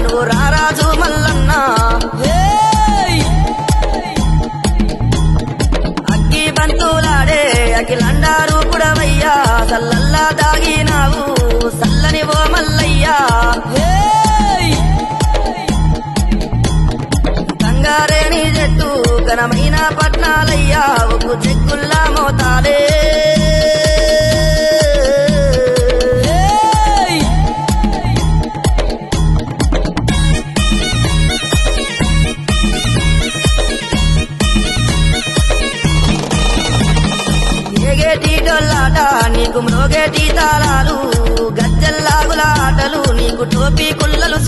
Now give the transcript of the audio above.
నువ్వు రారాజు మల్లన్న అగ్గి బంతులాడే అఖిలండారు కుడవయ్యా సల్లల్లా దాగినావు సల్లని ఓ మల్లయ్యా గంగారేణి చెట్టు ఘనమైన పట్నాలయ్యా ఒగ్గు చెక్కుల్లా మోతాలే ఏగేటి డొల్లాట నీకు మ్రోగేటి తాళాలు గజ్జల్లాగుల ఆటలు నీకు టోపీ కుల్లలు